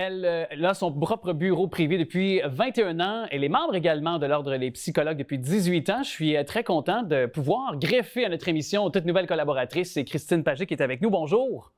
Elle a son propre bureau privé depuis 21 ans. Elle est membre également de l'Ordre des psychologues depuis 18 ans. Je suis très content de pouvoir greffer à notre émission toute nouvelle collaboratrice. C'est Christine Pagé qui est avec nous. Bonjour.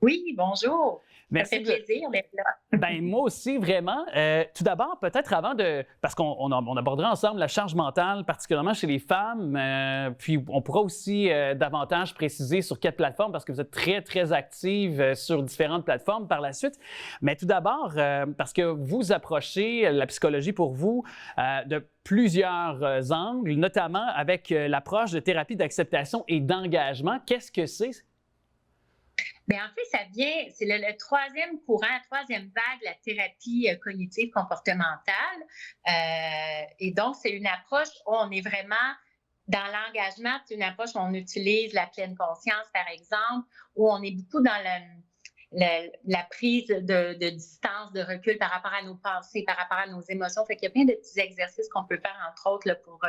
Oui, bonjour. Ça Merci fait plaisir d'être là. Ben moi aussi, vraiment. Tout d'abord, peut-être avant de... Parce qu'on abordera ensemble la charge mentale, particulièrement chez les femmes. Puis on pourra aussi davantage préciser sur quelle plateforme, parce que vous êtes très, très active sur différentes plateformes par la suite. Mais tout d'abord, parce que vous approchez la psychologie pour vous de plusieurs angles, notamment avec l'approche de thérapie d'acceptation et d'engagement. Qu'est-ce que c'est? Bien, en fait, ça vient, c'est le troisième courant, la troisième vague, la thérapie cognitive comportementale. Et donc, c'est une approche où on est vraiment dans l'engagement. C'est une approche où on utilise la pleine conscience, par exemple, où on est beaucoup dans la prise de distance, de recul par rapport à nos pensées, par rapport à nos émotions. Fait qu'il y a plein de petits exercices qu'on peut faire, entre autres, là, pour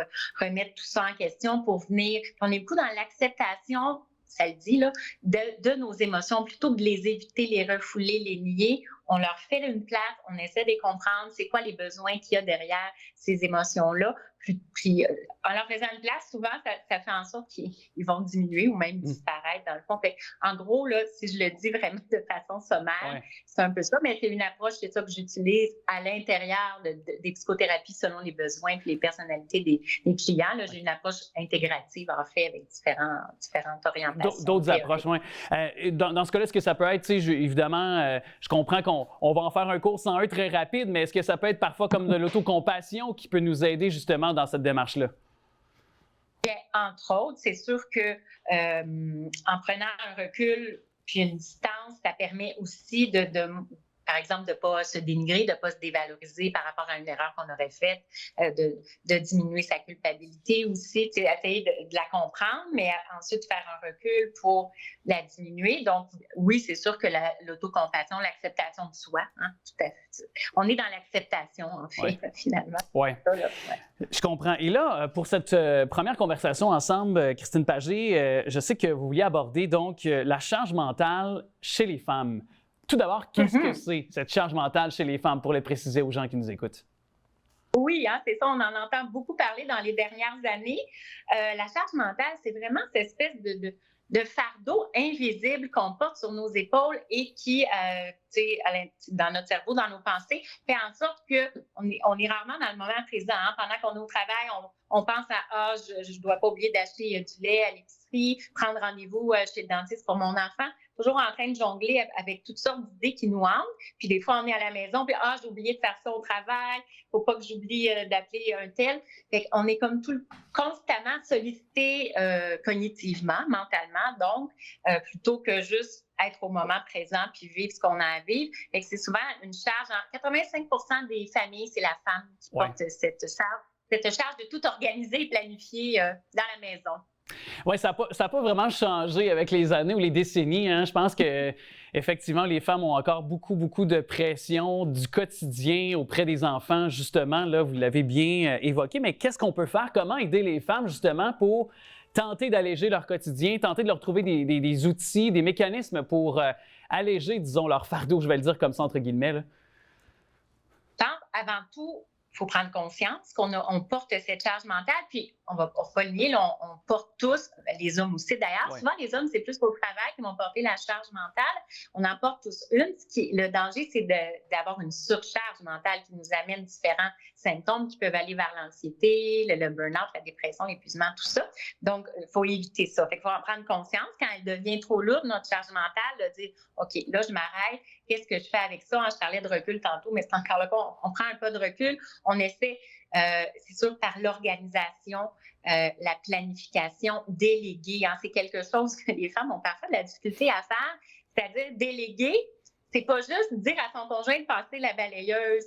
remettre tout ça en question, pour venir. On est beaucoup dans l'acceptation, ça le dit, là, de nos émotions, plutôt que de les éviter, les refouler, les nier. On leur fait une place, on essaie de les comprendre, c'est quoi les besoins qu'il y a derrière ces émotions-là. Puis en leur faisant une place, souvent, ça fait en sorte qu'ils vont diminuer ou même disparaître dans le fond. Fait, en gros, là, si je le dis vraiment de façon sommaire, c'est un peu ça, mais c'est une approche, c'est ça que j'utilise à l'intérieur des psychothérapies selon les besoins et les personnalités des clients. Là, j'ai une approche intégrative, en fait, avec différentes orientations. D'autres approches, oui. Dans ce cas-là, est-ce que ça peut être, tu sais, évidemment, je comprends qu'on va en faire un cours 101 très rapide, mais est-ce que ça peut être parfois comme de l'autocompassion qui peut nous aider justement dans cette démarche-là? Bien, entre autres, c'est sûr que en prenant un recul puis une distance, ça permet aussi par exemple, de ne pas se dénigrer, de ne pas se dévaloriser par rapport à une erreur qu'on aurait faite, de diminuer sa culpabilité aussi, essayer de la comprendre, mais ensuite faire un recul pour la diminuer. Donc, oui, c'est sûr que l'autocompassion, l'acceptation de soi, hein, tout à fait. On est dans l'acceptation, en fait, finalement. Oui, je comprends. Et là, pour cette première conversation ensemble, Christine Pagé, je sais que vous vouliez aborder donc la charge mentale chez les femmes. Tout d'abord, qu'est-ce que c'est, cette charge mentale chez les femmes, pour le préciser aux gens qui nous écoutent? Oui, hein, c'est ça, on en entend beaucoup parler dans les dernières années. La charge mentale, c'est vraiment cette espèce de fardeau invisible qu'on porte sur nos épaules et qui, dans notre cerveau, dans nos pensées, fait en sorte qu'on est rarement dans le moment présent. Hein. Pendant qu'on est au travail, on pense à je ne dois pas oublier d'acheter du lait à l'épicerie, prendre rendez-vous chez le dentiste pour mon enfant. Toujours en train de jongler avec toutes sortes d'idées qui nous hantent. Puis des fois, on est à la maison, puis j'ai oublié de faire ça au travail, faut pas que j'oublie d'appeler un tel. Fait qu'on est comme constamment sollicité cognitivement, mentalement, donc plutôt que juste être au moment présent puis vivre ce qu'on a à vivre. Fait que c'est souvent une charge. 85% des familles, c'est la femme qui porte cette charge de tout organiser et planifier dans la maison. Oui, ça n'a pas vraiment changé avec les années ou les décennies. Hein. Je pense que effectivement, les femmes ont encore beaucoup, beaucoup de pression du quotidien auprès des enfants, justement. Là, vous l'avez bien évoqué. Mais qu'est-ce qu'on peut faire? Comment aider les femmes, justement, pour tenter d'alléger leur quotidien, tenter de leur trouver des outils, des mécanismes pour alléger, disons, leur fardeau, je vais le dire comme ça, entre guillemets, là? Avant tout, il faut prendre conscience qu'on porte cette charge mentale, puis on va pas le nier, là, on porte tous, les hommes aussi d'ailleurs. Souvent, les hommes, c'est plus au travail qui vont porter la charge mentale. On en porte tous une. Le danger, c'est d'avoir une surcharge mentale qui nous amène différents symptômes qui peuvent aller vers l'anxiété, le burn-out, la dépression, l'épuisement, tout ça. Donc, il faut éviter ça. Fait qu'il faut en prendre conscience. Quand elle devient trop lourde, notre charge mentale, de dire, OK, là, je m'arrête. Qu'est-ce que je fais avec ça? Je parlais de recul tantôt, mais c'est encore là qu'on prend un pas de recul. On essaie, c'est sûr, par l'organisation, la planification, déléguer. Hein, c'est quelque chose que les femmes ont parfois de la difficulté à faire, c'est-à-dire déléguer. C'est pas juste dire à son conjoint de passer la balayeuse,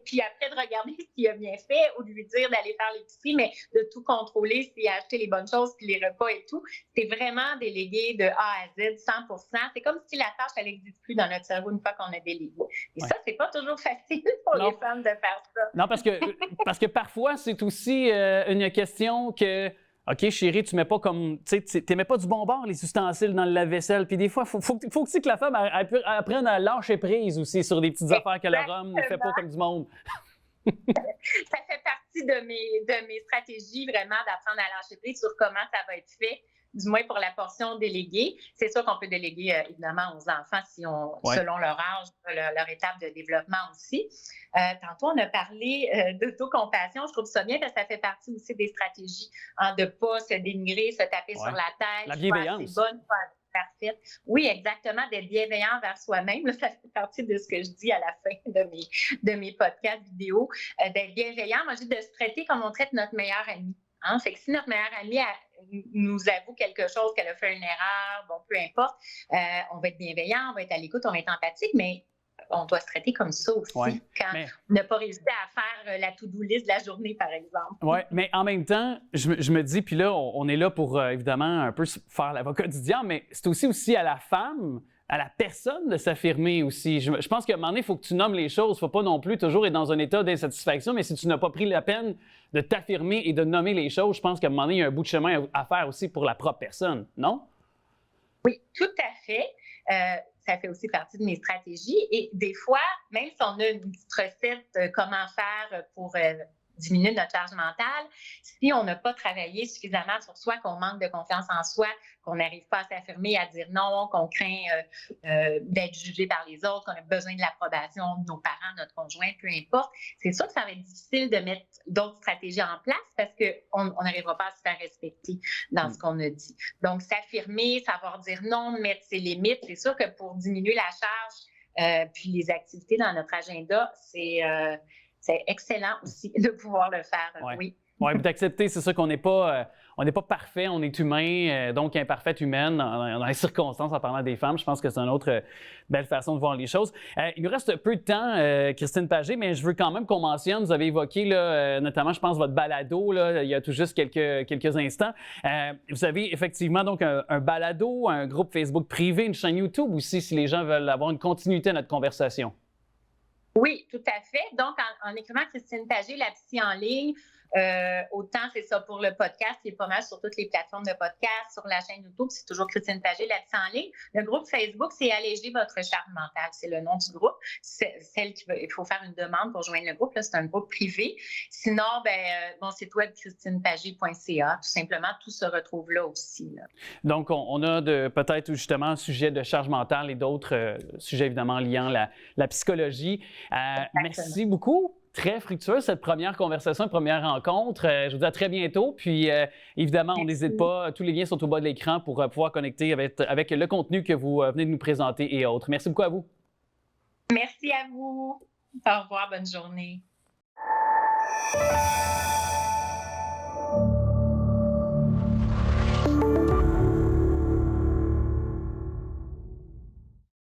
puis après de regarder ce qu'il a bien fait ou de lui dire d'aller faire l'épicerie, mais de tout contrôler, s'il a acheté les bonnes choses, puis les repas et tout. C'est vraiment délégué de A à Z, 100%. C'est comme si la tâche, elle n'existe plus dans notre cerveau une fois qu'on a délégué. Et ça, c'est pas toujours facile pour les femmes de faire ça. Non, parce que parfois, c'est aussi une question que OK, chérie, tu mets pas comme. Tu sais, tu mets pas du bon bord, les ustensiles dans le lave-vaisselle. Puis des fois, faut aussi que la femme apprenne à lâcher prise aussi sur des petites affaires que l'homme ne fait pas comme du monde. Ça fait partie de mes stratégies, vraiment, d'apprendre à lâcher prise sur comment ça va être fait, du moins pour la portion déléguée. C'est sûr qu'on peut déléguer, évidemment, aux enfants selon leur âge, leur étape de développement aussi. Tantôt, on a parlé d'autocompassion. Je trouve ça bien parce que ça fait partie aussi des stratégies de ne pas se dénigrer, se taper sur la tête. La bienveillance. Pas bonne, pas parfaite. Oui, exactement, d'être bienveillant envers soi-même. Là, ça fait partie de ce que je dis à la fin de mes podcasts vidéo. D'être bienveillant, moi, je dis de se traiter comme on traite notre meilleur ami. Hein? Fait que si notre meilleure amie nous avoue quelque chose, qu'elle a fait une erreur, bon, peu importe, on va être bienveillant, on va être à l'écoute, on va être empathique, mais on doit se traiter comme ça aussi quand on n'a pas réussi à faire la to-do list de la journée, par exemple. Oui, mais en même temps, je me dis, puis là, on est là pour, évidemment, un peu faire l'avocat du diable, mais c'est aussi à la femme, à la personne de s'affirmer aussi. Je pense qu'à un moment donné, il faut que tu nommes les choses. Il ne faut pas non plus toujours être dans un état d'insatisfaction, mais si tu n'as pas pris la peine de t'affirmer et de nommer les choses, je pense qu'à un moment donné, il y a un bout de chemin à faire aussi pour la propre personne, non? Oui, tout à fait. Ça fait aussi partie de mes stratégies. Et des fois, même si on a une petite recette comment faire pour diminuer notre charge mentale, si on n'a pas travaillé suffisamment sur soi, qu'on manque de confiance en soi, qu'on n'arrive pas à s'affirmer, à dire non, qu'on craint d'être jugé par les autres, qu'on a besoin de l'approbation de nos parents, notre conjoint, peu importe, c'est sûr que ça va être difficile de mettre d'autres stratégies en place parce qu'on n'arrivera pas à se faire respecter dans ce qu'on a dit. Donc, s'affirmer, savoir dire non, mettre ses limites, c'est sûr que pour diminuer la charge puis les activités dans notre agenda, c'est excellent aussi de pouvoir le faire, oui. Oui, d'accepter, c'est sûr qu'on n'est pas parfait, on est humain, donc imparfaite humaine dans les circonstances en parlant des femmes. Je pense que c'est une autre belle façon de voir les choses. Il nous reste peu de temps, Christine Pagé, mais je veux quand même qu'on mentionne, vous avez évoqué là, notamment, je pense, votre balado, là, il y a tout juste quelques instants. Vous avez effectivement donc un balado, un groupe Facebook privé, une chaîne YouTube aussi, si les gens veulent avoir une continuité à notre conversation. Oui, tout à fait. Donc, en écrivant Christine Pagé, la psy en ligne, autant c'est ça pour le podcast, qui est pas mal sur toutes les plateformes de podcast, sur la chaîne YouTube, c'est toujours Christine Pagé, la psy en ligne. Le groupe Facebook, c'est Alléger votre charge mentale. C'est le nom du groupe. Il faut faire une demande pour joindre le groupe. Là, c'est un groupe privé. Sinon, mon site web, christinepagé.ca, tout simplement, tout se retrouve là aussi. Là. Donc, on a peut-être justement un sujet de charge mentale et d'autres sujets évidemment liant la psychologie. Merci beaucoup. Très fructueuse cette première conversation, première rencontre. Je vous dis à très bientôt. Puis, évidemment, on n'hésite pas. Tous les liens sont au bas de l'écran pour pouvoir connecter avec le contenu que vous venez de nous présenter et autres. Merci beaucoup à vous. Merci à vous. Au revoir. Bonne journée.